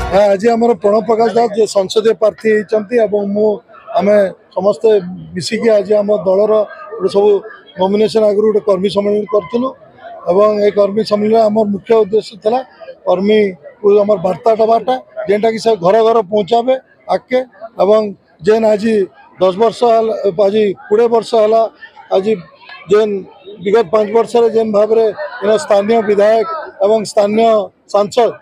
आज आम प्रणव प्रकाश दास जो संसदीय प्रार्थी होती आम समस्ते मिसिकी आज आम दलर सब नॉमिनेशन आगु गोटे कर्मी सम्मेलन करूँ और ये कर्मी सम्मेलन आम मुख्य उद्देश्य था कर्मी को आम वार्ता दबाटा जेनटा कि घर घर पहुँचाबे आगे एवं जेन आज 10 वर्ष आज 20 वर्ष है आज जेन विगत 5 वर्ष जेन भाव में स्थानीय विधायक एवं स्थानीय सांसद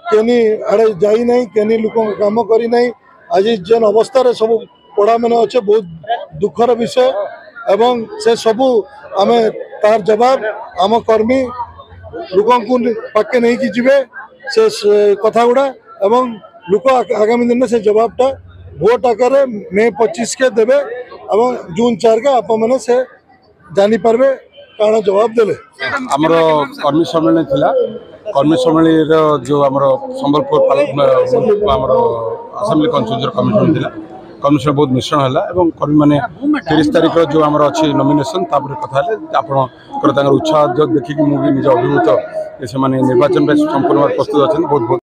केनी आड़े जाई नहीं केनी लोक काम करी नहीं आज जेन अवस्था सब पड़ा मैंने अच्छे बहुत दुखर विषय एवं से सबू आम तार जवाब आम कर्मी लोक पाके नहीं कि जीवे से कथा गुड़ा एवं लोक आगामी दिन में से जवाबटा भोट आकार मे 25 के देवे एवं जून 4 के आप मैंने से जानी पारबे काना जवाब देले हमरो कर्मी सम्मेलन थिला कर्मी सम्मेलन जो हमरो संबलपुर हमरो असेंबली कॉन्स्टिट्यूएंसी कमिशन थिला कमिशन बहुत मिश्रण है और कर्मी मैंने 30 तारीख जो आम अच्छी नॉमिनेशन तापर कथा आप उत्साह देखिक मुझे निज अभिभूत से निर्वाचन संपूर्ण प्रस्तुत अच्छे बहुत बहुत